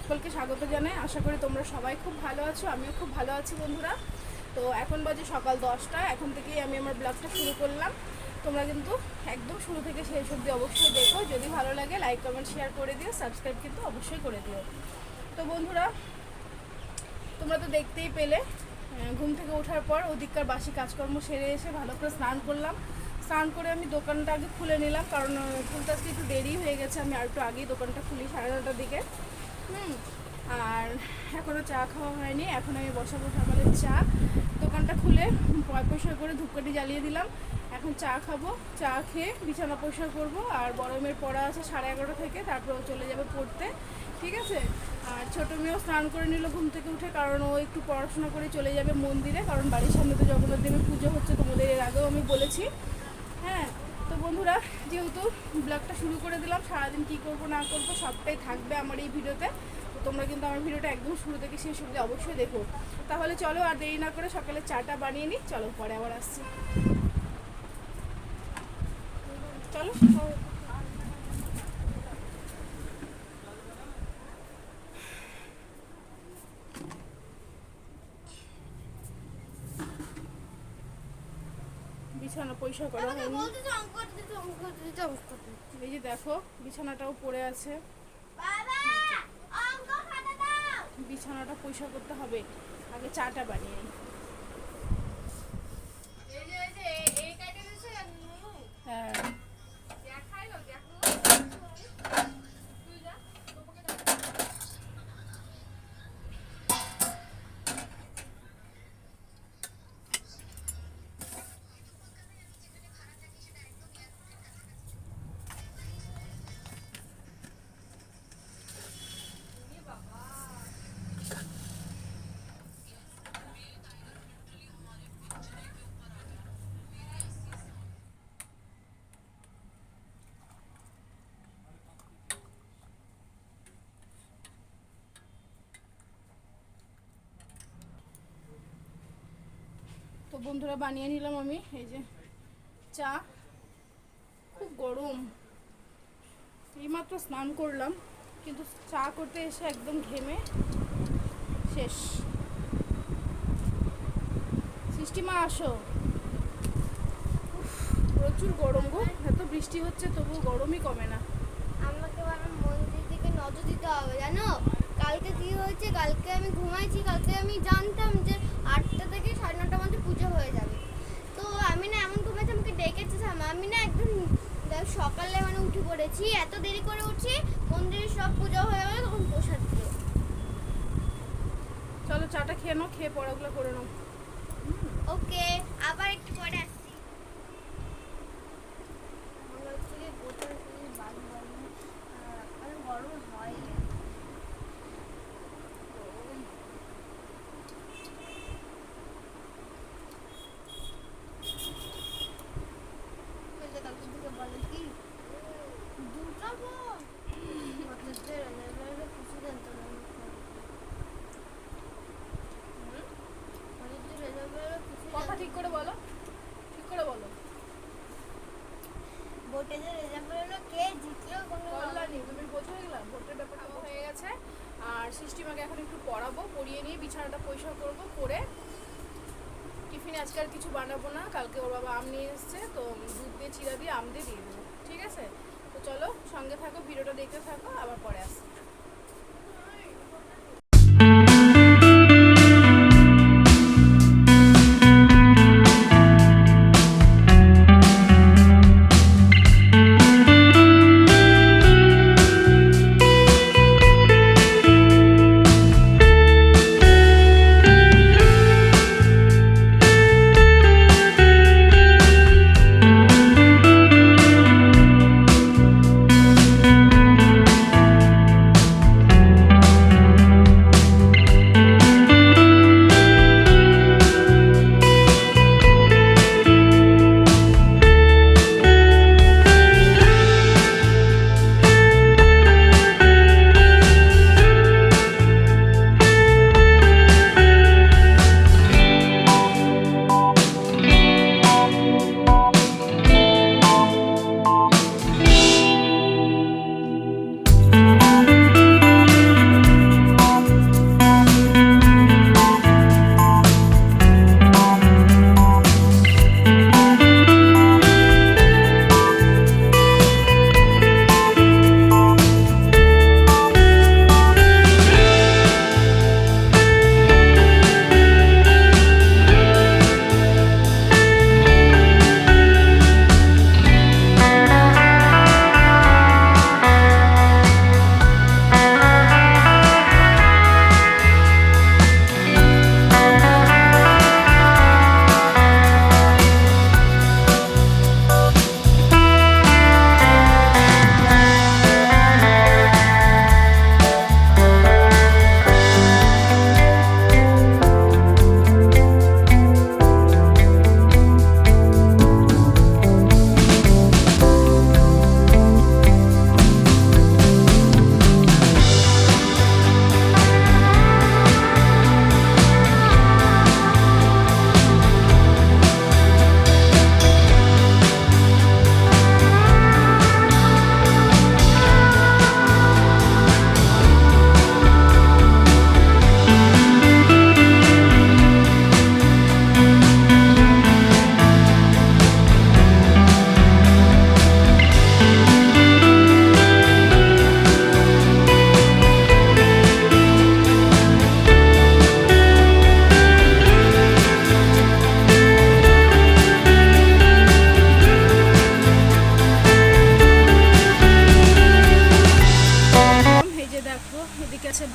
সকলকে স্বাগত জানাই। আশা করি তোমরা সবাই খুব ভালো আছো, আমিও খুব ভালো আছি বন্ধুরা। তো এখন বাজে সকাল 10টা, এখন থেকেই আমি আমার ব্লগটা শুরু করলাম। তোমরা কিন্তু একদম শুরু থেকে শেষ অবধি অবশ্যই দেখো। যদি ভালো লাগে লাইক কমেন্ট শেয়ার করে দিও, সাবস্ক্রাইব কিন্তু অবশ্যই করে দিও। তো বন্ধুরা, তোমরা তো দেখতেই পেলে ঘুম থেকে ওঠার পর ওদিককার বাসি কাজকর্ম সেরে এসে ভালো করে স্নান করলাম। স্নান করে আমি দোকানটা আগে খুলে নিলাম, কারণ খুলতে আজকে একটু দেরি হয়ে গেছে। আমি আর একটু আগেই দোকানটা খুলি 9:30টার দিকে। আর এখনও চা খাওয়া হয়নি, এখন আমি বসাবো সকালের চা। দোকানটা খুলে পয়সা করে ধূপকাঠি জ্বালিয়ে দিলাম। এখন চা খাবো, চা খেয়ে বিছানা পরিষ্কার করবো। আর বড় মেয়ের পড়া আছে 11:30 থেকে, তারপর চলে যাবে পড়তে, ঠিক আছে। আর ছোটো মেয়েও স্নান করে নিল ঘুম থেকে উঠে, কারণ ও একটু পড়াশোনা করে চলে যাবে মন্দিরে, কারণ বাড়ির সামনে তো জগন্নাথ দেবের পুজো হচ্ছে, তোমাদের এর আগেও আমি বলেছি। হ্যাঁ, তো বন্ধুরা, যেহেতু ব্লগটা শুরু করে দিলাম, সারাদিন কী করবো না করবো সবটাই থাকবে আমার এই ভিডিওতে। তো তোমরা কিন্তু আমার ভিডিওটা একদম শুরু থেকে শেষ অবধি অবশ্যই দেখো। তাহলে চলো আর দেরি না করে সকালে চাটা বানিয়ে নিই। চলো, পরে আবার আসছি। চলো। বিছানা পরিষ্কার করা হয়নি। এই যে দেখো, বিছানাটাও পড়ে আছে। বিছানাটা পরিষ্কার করতে হবে, আগে চাটা বানিয়ে নিই। হ্যাঁ, তো বন্ধুরা, বানিয়ে নিলাম আমি এই যে চা। খুব গরম, এইমাত্র স্নান করলাম, কিন্তু চা করতে এসে একদম ঘেমে শেষ। সৃষ্টিমা আসো। প্রচুর গরম গো, এত বৃষ্টি হচ্ছে তবু গরমই কমে না। আমাকে মন্দির দিকে নজর দিতে হবে, জানো। কালকে কি হয়েছে, কালকে আমি ঘুমাইছি, কালকে আমি জানতাম যে 8টা থেকে 9:30টার মধ্যে পুজো হয়ে যাবে। তো আমি না এমন ঘুমাইছি, আমাকে ডেকেছে আমি না একদম সকালে উঠে পড়েছি, এত দেরি করে উঠছি, মন্দিরে সব পুজো হয়ে গেল, তখন প্রসাদ দিল। চলো চাটা খেয়ে নাও, খেয়ে পড়াগুলো করে নাও। ওকে, আবার একটু পরে আসছি। গরম হয় বলে কি দুটো কথা ঠিক করে বলো, ঠিক করে বলো। ভোটে যে রেজাল্ট বেরোলো, কে জিতলো কোনো কল্যাণী, তুমি বোঝো এগুলা? ভোটের ব্যাপারটা হয়ে গেছে। আর সৃষ্টিমাকে এখন একটু পড়াবো, পড়িয়ে নিয়ে বিছানাটা পরিষ্কার করবো, করে টিফিনে আজকে আর কিছু বানাবো না। কালকে ওর বাবা আম নিয়ে এসছে, তো দুধ দিয়ে চিরা দিয়ে আম দিয়ে দেবো, ঠিক আছে। তো চলো সঙ্গে থাকো, ভিডিওটা দেখতে থাকো, আবার পরে আসছি।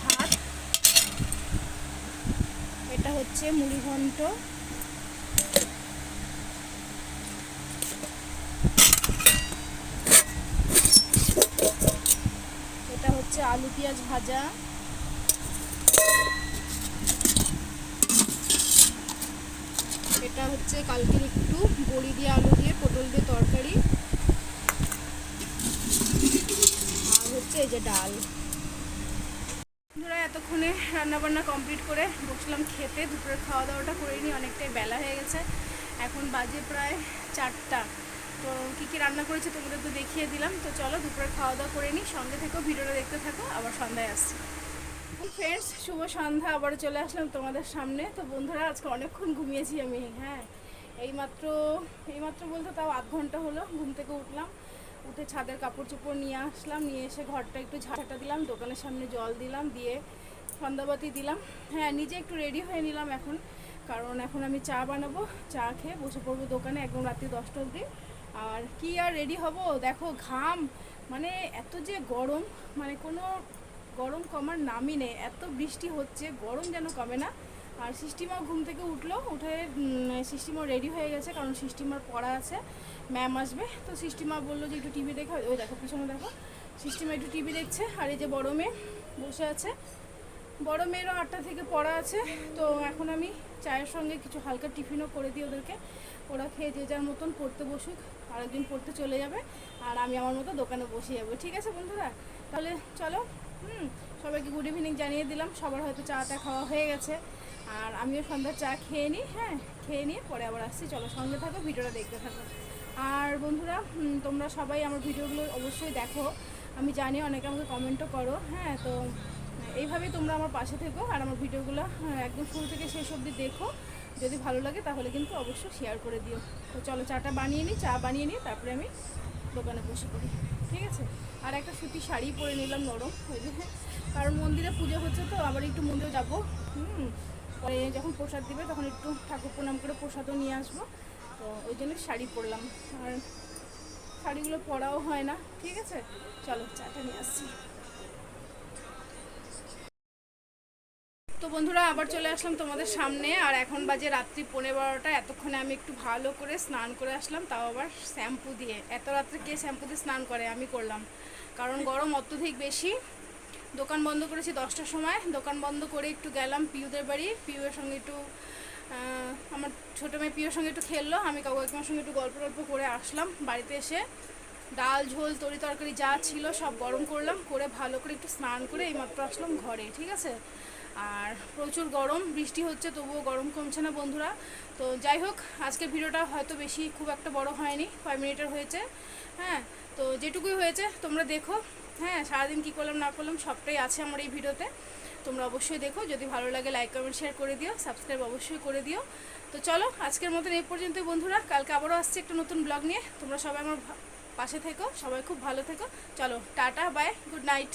ভাত, এটা হচ্ছে মুড়ি ঘন্ট, এটা হচ্ছে আলু পেঁয়াজ ভাজা, এটা হচ্ছে কালকের একটু বড়ি দিয়ে আলু দিয়ে পটল দিয়ে তরকারি, আর হচ্ছে এই যে ডাল। বন্ধুরা এতক্ষণে রান্নাবান্না কমপ্লিট করে বসলাম খেতে, দুপুরের খাওয়া দাওয়াটা করে নিই, অনেকটাই বেলা হয়ে গেছে, এখন বাজে প্রায় 4টা। তো কী কী রান্না করেছি তোমাদের তো দেখিয়ে দিলাম। তো চলো দুপুরের খাওয়া দাওয়া করে নিই, সঙ্গে থেকো, ভিডিওটা দেখতে থাকো, আবার সন্ধ্যায় আসছি। ফ্রেন্ডস, শুভ সন্ধ্যা, আবারও চলে আসলাম তোমাদের সামনে। তো বন্ধুরা আজকে অনেকক্ষণ ঘুমিয়েছি আমি, হ্যাঁ এইমাত্র বলতে তাও আধ ঘন্টা হলো ঘুম থেকে উঠলাম, উঠে ছাদের কাপড় চোপড় নিয়ে আসলাম, নিয়ে এসে ঘরটা একটু ঝাঁটা দিলাম, দোকানের সামনে জল দিলাম, দিয়ে সন্ধ্যাবাতি দিলাম, হ্যাঁ নিজে একটু রেডি হয়ে নিলাম এখন, কারণ এখন আমি চা বানাবো, চা খেয়ে বসে পড়বো দোকানে একদম রাত্রি 10টা অবধি। আর কি আর রেডি হব, দেখো ঘাম, মানে এত যে গরম, মানে কোনো গরম কমার নামই নেই, এত বৃষ্টি হচ্ছে, গরম যেন কমে না। আর সিস্টিমাও ঘুম থেকে উঠলো, উঠে সিস্টিমাও রেডি হয়ে গেছে, কারণ সিস্টিমার পড়া আছে, ম্যাম আসবে। তো সিস্টিমা বললো যে একটু টিভি দেখা, ওই দেখো পিছনে দেখো সিস্টিমা একটু টিভি দেখছে। আর এই যে বড় মেয়ে বসে আছে, বড় মেয়েরও 8টা থেকে পড়া আছে। তো এখন আমি চায়ের সঙ্গে কিছু হালকা টিফিনও করে দিই ওদেরকে, ওরা খেয়ে যে যার মতন পড়তে বসুক, আরেকদিন পড়তে চলে যাবে, আর আমি আমার মতো দোকানে বসে যাবো। ঠিক আছে বন্ধুরা, তাহলে চলো। সবাইকে গুড ইভিনিং জানিয়ে দিলাম, সবার হয়তো চাটা খাওয়া হয়ে গেছে, আর আমিও সন্ধ্যার চা খেয়ে নিই, হ্যাঁ খেয়ে নিয়ে পরে আবার আসছি। চলো সঙ্গে থাকো, ভিডিওটা দেখতে থাকো। আর বন্ধুরা তোমরা সবাই আমার ভিডিওগুলো অবশ্যই দেখো, আমি জানি অনেকে আমাকে কমেন্টও করো, হ্যাঁ তো এইভাবেই তোমরা আমার পাশে থেকো, আর আমার ভিডিওগুলো একদম শুরু থেকে শেষ অবধি দেখো, যদি ভালো লাগে তাহলে কিন্তু অবশ্যই শেয়ার করে দিও। তো চলো চাটা বানিয়ে নিই, চা বানিয়ে নিই, তারপরে আমি দোকানে বসে পড়ি, ঠিক আছে। আর একটা সুতি শাড়ি পরে নিলাম নরম, ওই যে কারণ মন্দিরে পুজো হচ্ছে, তো আবার একটু মন্দিরে যাবো, পরে যখন প্রসাদ দিবে তখন একটু ঠাকুর প্রণাম করে প্রসাদও নিয়ে আসবো, তো ওই জন্য শাড়ি পরলাম, আর শাড়িগুলো পরাও হয় না, ঠিক আছে। চলো চাটা নিয়ে আসছি। তো বন্ধুরা আবার চলে আসলাম তোমাদের সামনে, আর এখন বাজে রাত্রি 11:15। এতক্ষণে আমি একটু ভালো করে স্নান করে আসলাম, তাও আবার শ্যাম্পু দিয়ে। এত রাত্রে কে শ্যাম্পু দিয়ে স্নান করে, আমি করলাম, কারণ গরম অত্যধিক বেশি। দোকান বন্ধ করেছি 10টার সময়, দোকান বন্ধ করে একটু গেলাম পিউদের বাড়ি, পিউয়ের সঙ্গে একটু আমার ছোটো মেয়ে পিউর সঙ্গে একটু খেললো, আমি কাকু কাকিমার সঙ্গে একটু গল্প করে আসলাম। বাড়িতে এসে ডাল ঝোল তরি তরকারি যা ছিল সব গরম করলাম, করে ভালো করে একটু স্নান করে এইমাত্র আসলাম ঘরে, ঠিক আছে। আর প্রচুর গরম, বৃষ্টি হচ্ছে তবুও গরম কমছে না বন্ধুরা। তো যাই হোক, আজকের ভিডিওটা হয়তো বেশি খুব একটা বড় হয়নি, 5 মিনিটের হয়েছে, হ্যাঁ তো যেটুকুই হয়েছে তোমরা দেখো, হ্যাঁ সারাদিন কী করলাম না করলাম সবটাই আছে আমার এই ভিডিওতে, তোমরা অবশ্যই দেখো, যদি ভালো লাগে লাইক কমেন্ট শেয়ার করে দিও, সাবস্ক্রাইব অবশ্যই করে দিও। তো চলো আজকের মতন এই পর্যন্তই বন্ধুরা, কালকে আবারও আসছে একটা নতুন ব্লগ নিয়ে, তোমরা সবাই আমার পাশে থেকো, সবাই খুব ভালো থেকো। চলো টাটা, বাই, গুড নাইট।